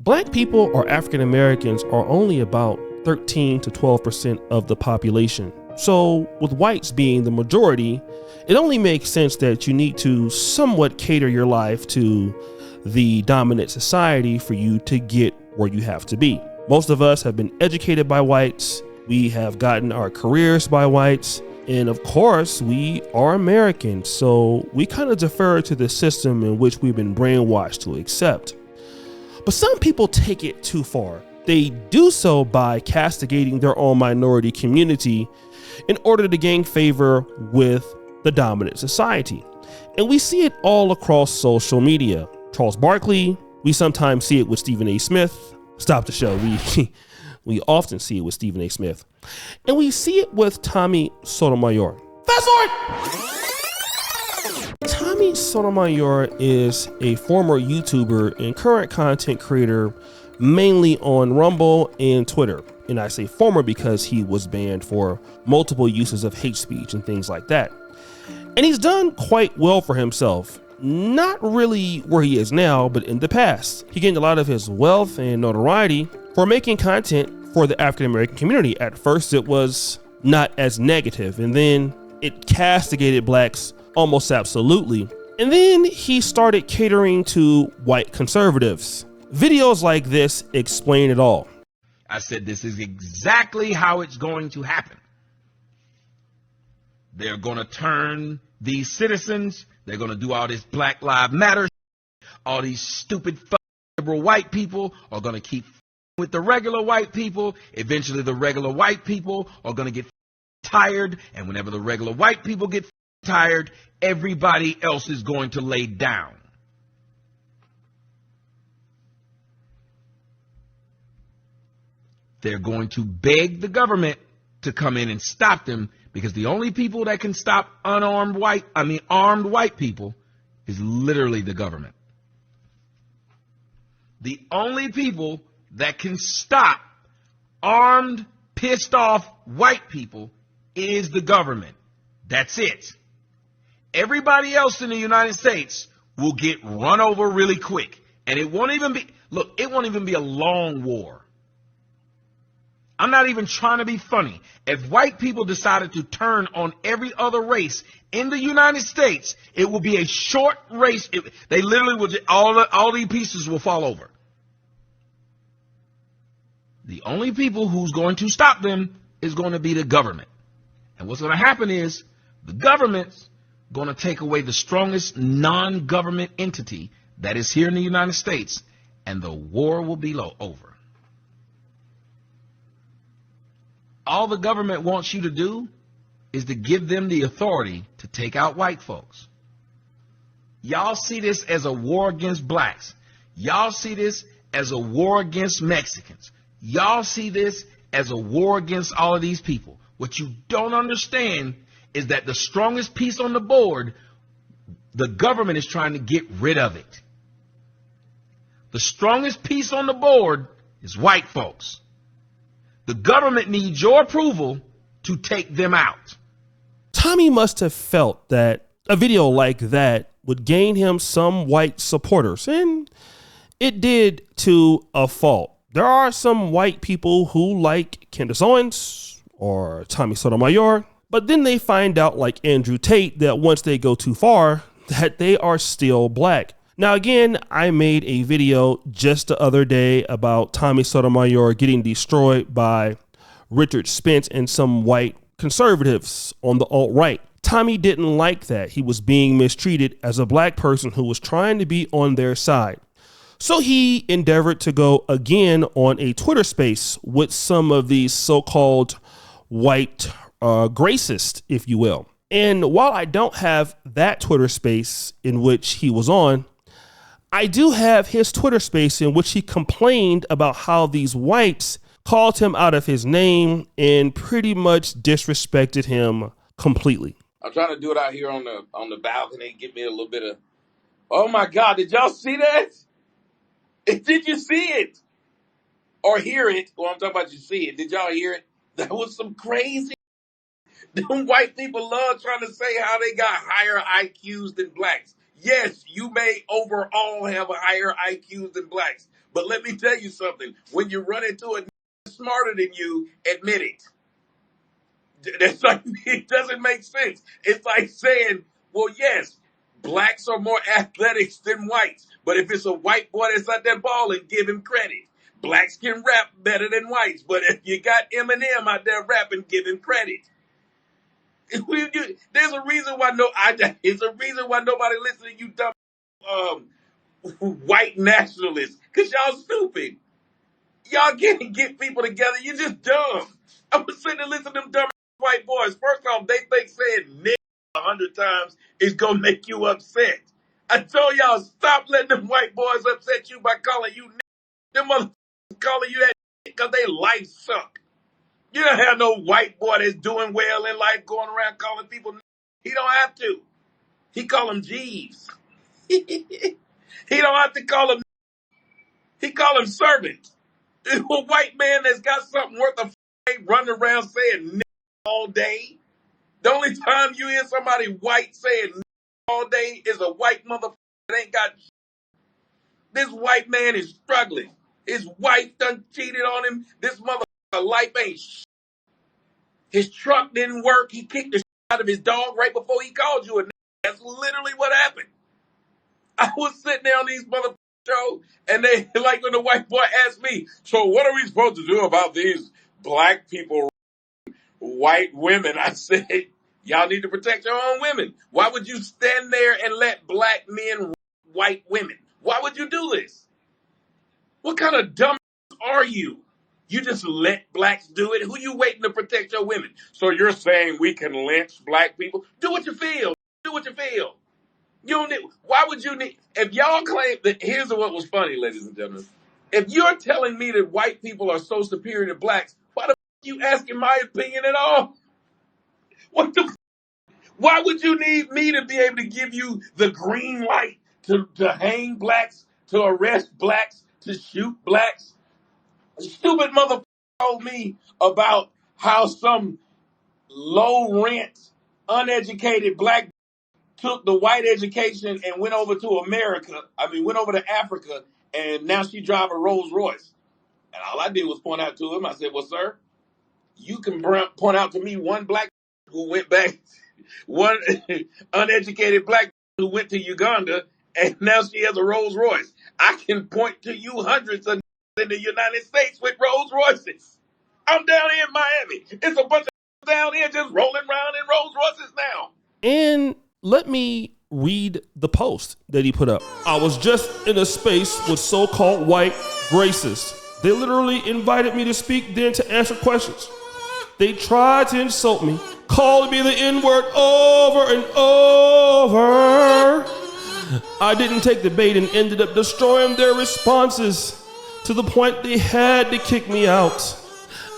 Black people or African Americans are only about 13 to 12% of the population. So with whites being the majority, it only makes sense that you need to somewhat cater your life to the dominant society for you to get where you have to be. Most of us have been educated by whites. We have gotten our careers by whites. And of course, we are Americans. So we kind of defer to the system in which we've been brainwashed to accept. But some people take it too far. They do so by castigating their own minority community in order to gain favor with the dominant society. And we see it all across social media. Charles Barkley, we sometimes see it with Stephen A. Smith. Stop the show. We often see it with Stephen A. Smith. And we see it with Tommy Sotomayor. Fast forward! Tommy Sotomayor is a former YouTuber and current content creator, mainly on Rumble and Twitter. And I say former because he was banned for multiple uses of hate speech and things like that. And he's done quite well for himself. Not really where he is now, but in the past. He gained a lot of his wealth and notoriety for making content for the African American community. At first, it was not as negative, and then it castigated blacks almost absolutely. And then he started catering to white conservatives. Videos like this explain it all. I said this is exactly how it's going to happen. They're going to turn these citizens, they're going to do all this Black Lives Matter, all these stupid liberal white people are going to keep with the regular white people. Eventually the regular white people are going to get tired, and whenever the regular white people get tired, everybody else is going to lay down. They're going to beg the government to come in and stop them, because the only people that can stop armed white people is literally the government. The only people that can stop armed, pissed off white people is the government. That's it. Everybody else in the United States will get run over really quick. And it won't even be a long war. I'm not even trying to be funny. If white people decided to turn on every other race in the United States, it will be a short race. They literally will, all these pieces will fall over. The only people who's going to stop them is going to be the government. And what's going to happen is the government's going to take away the strongest non-government entity that is here in the United States, and the war will be over. All the government wants you to do is to give them the authority to take out white folks. Y'all see this as a war against blacks. Y'all see this as a war against Mexicans. Y'all see this as a war against all of these people. What you don't understand is that the strongest piece on the board, the government is trying to get rid of it. The strongest piece on the board is white folks. The government needs your approval to take them out. Tommy must have felt that a video like that would gain him some white supporters, and it did to a fault. There are some white people who like Candace Owens or Tommy Sotomayor, but then they find out, like Andrew Tate, that once they go too far, that they are still black. Now, again, I made a video just the other day about Tommy Sotomayor getting destroyed by Richard Spence and some white conservatives on the alt-right. Tommy didn't like that. He was being mistreated as a black person who was trying to be on their side. So he endeavored to go again on a Twitter space with some of these so-called white gracists, if you will. And while I don't have that Twitter space in which he was on, I do have his Twitter space in which he complained about how these whites called him out of his name and pretty much disrespected him completely. I'm trying to do it out here on the balcony, get me a little bit of, oh my God, did y'all see that? Did you see it? Or hear it? Well, I'm talking about you see it. Did y'all hear it? That was some crazy. Them white people love trying to say how they got higher IQs than blacks. Yes, you may overall have a higher IQs than blacks, But let me tell you something. When you run into a smarter than you, admit it. That's like, it doesn't make sense. It's like saying, well, yes, blacks are more athletic than whites. But if it's a white boy that's out there balling, give him credit. Blacks can rap better than whites. But if you got Eminem out there rapping, give him credit. There's a reason why it's a reason why nobody listens to you dumb white nationalists. Because y'all stupid. Y'all can't get people together. You're just dumb. I was sitting and listening to them dumb white boys. First off, they think saying nigga 100 times is going to make you upset. I told y'all, stop letting them white boys upset you by calling you nigga. Them motherfuckers calling you that because they life suck. You don't have no white boy that's doing well in life going around calling people nigga. He don't have to. He call them Jeeves. He don't have to call them. He call them servants. A white man that's got something worth of ain't running around saying nigga all day. The only time you hear somebody white saying nigga all day is a white motherfucker that ain't got. This white man is struggling. His wife done cheated on him. This motherfucker life ain't shit. His truck didn't work. He kicked the shit out of his dog right before he called you a nigga. That's literally what happened. I was sitting there on these motherfuckers show, and they, like when the white boy asked me, so what are we supposed to do about these black people, white women? I said, y'all need to protect your own women. Why would you stand there and let black men white women? Why would you do this? What kind of dumb are you? You just let blacks do it? Who you waiting to protect your women? So you're saying we can lynch black people? Do what you feel. Do what you feel. You don't need, why would you need, if y'all claim that, here's what was funny, ladies and gentlemen. If you're telling me that white people are so superior to blacks, why the you asking my opinion at all? Why would you need me to be able to give you the green light to hang blacks, to arrest blacks, to shoot blacks? A stupid motherfucker told me about how some low rent, uneducated black took the white education and went over to Africa, and now she drive a Rolls Royce. And all I did was point out to him, I said, well, sir, you can point out to me one black who went back, one uneducated black who went to Uganda, and now she has a Rolls Royce. I can point to you hundreds of in the United States with Rolls Royces. I'm down here in Miami. It's a bunch of down here just rolling around in Rolls Royces now. And let me read the post that he put up. I was just in a space with so-called white racists. They literally invited me to speak, then to answer questions. They tried to insult me, calling me the N-word over and over. I didn't take the bait and ended up destroying their responses to the point they had to kick me out.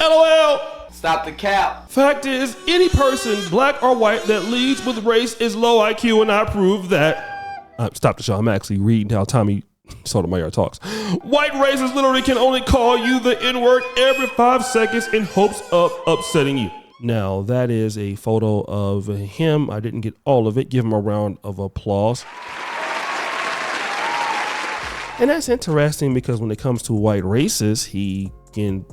LOL. Stop the cap. Fact is, any person, black or white, that leads with race is low IQ, and I prove that. Stop the show. I'm actually reading how Tommy Sotomayor talks. White racists literally can only call you the N-word every 5 seconds in hopes of upsetting you. Now, that is a photo of him. I didn't get all of it. Give him a round of applause. And that's interesting because when it comes to white racists, he can,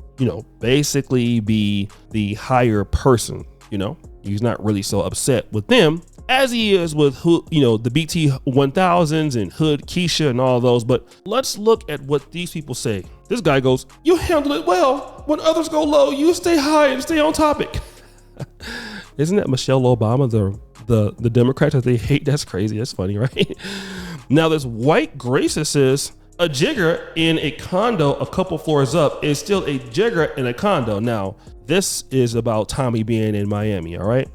basically be the higher person, He's not really so upset with them as he is with, the BT 1000s and Hood Keisha and all those. But let's look at what these people say. This guy goes, you handle it well. When others go low, you stay high and stay on topic. Isn't that Michelle Obama, the Democrat that they hate? That's crazy. That's funny, right? Now, this white racist says, a jigger in a condo a couple floors up is still a jigger in a condo. Now, this is about Tommy being in Miami, all right?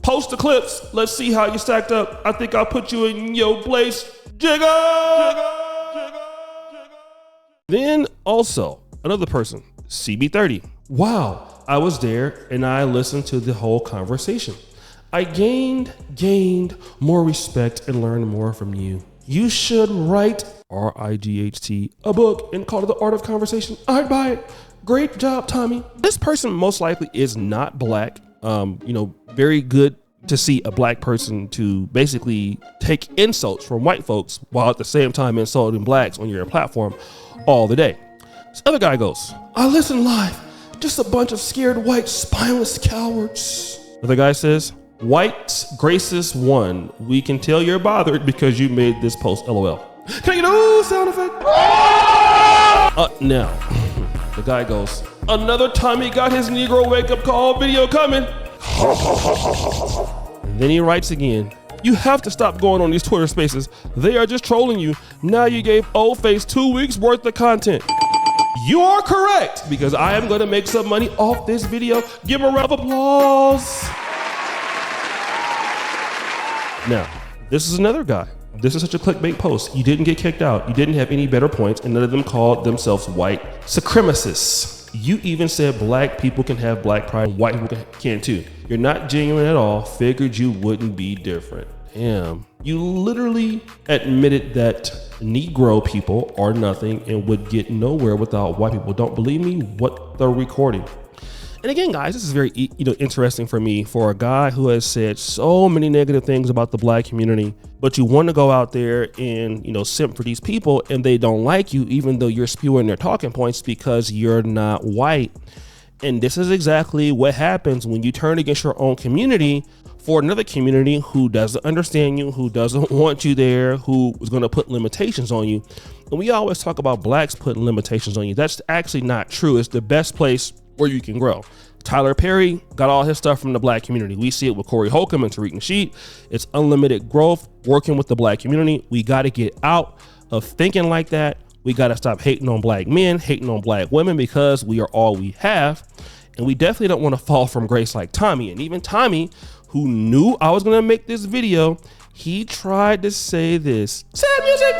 Post the clips. Let's see how you stacked up. I think I'll put you in your place, jigger. Then also, another person, CB30. Wow, I was there and I listened to the whole conversation. I gained more respect and learned more from you. You should write RIGHT, a book, and call it The Art of Conversation. I'd buy it. Great job, Tommy. This person most likely is not black. Very good to see a black person to basically take insults from white folks while at the same time insulting blacks on your platform all the day. This other guy goes, I listen live, just a bunch of scared white spineless cowards. Other guy says, whites, graces one. We can tell you're bothered because you made this post, LOL. Can I get a sound effect? Now, the guy goes, another time he got his Negro wake up call video coming. And then he writes again, you have to stop going on these Twitter spaces. They are just trolling you. Now you gave old face 2 weeks worth of content. You are correct, because I am going to make some money off this video. Give him a round of applause. Now, this is another guy. This is such a clickbait post. You didn't get kicked out. You didn't have any better points, and none of them called themselves white supremacists. You even said black people can have black pride, and white people can too. You're not genuine at all. Figured you wouldn't be different. Damn. You literally admitted that Negro people are nothing and would get nowhere without white people. Don't believe me? What the recording? And again, guys, this is very interesting for me, for a guy who has said so many negative things about the black community, but you want to go out there and simp for these people, and they don't like you, even though you're spewing their talking points because you're not white. And this is exactly what happens when you turn against your own community for another community who doesn't understand you, who doesn't want you there, who is going to put limitations on you. And we always talk about blacks putting limitations on you. That's actually not true. It's the best place where you can grow. Tyler Perry got all his stuff from the black community. We see it with Corey Holcomb and Tariq Nasheed. It's unlimited growth working with the black community. We got to get out of thinking like that. We got to stop hating on black men, hating on black women, because we are all we have. And we definitely don't want to fall from grace like Tommy. And even Tommy, who knew I was going to make this video, he tried to say this. Sad music.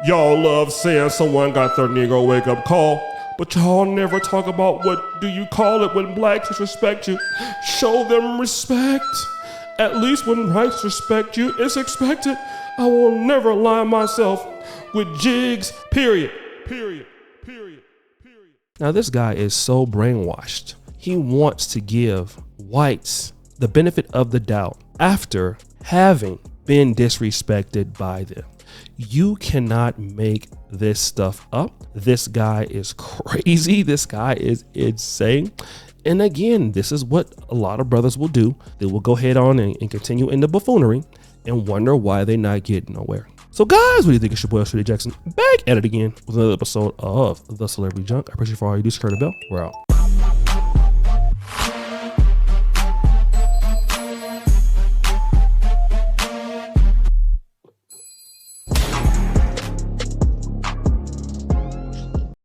Y'all love saying someone got their Negro wake up call, but y'all never talk about what do you call it when blacks disrespect you. Show them respect. At least when whites respect you, it's expected. I will never align myself with jigs, period. Now this guy is so brainwashed. He wants to give whites the benefit of the doubt after having been disrespected by them. You cannot make this stuff up. This guy is crazy. This guy is insane. And again, this is what a lot of brothers will do. They will go head on and continue in the buffoonery and wonder why they're not getting nowhere. So guys, what do you think? It's your boy, Shady Jackson, back at it again with another episode of The Celebrity Junk. I appreciate you for all you do. Secure the bell. We're out.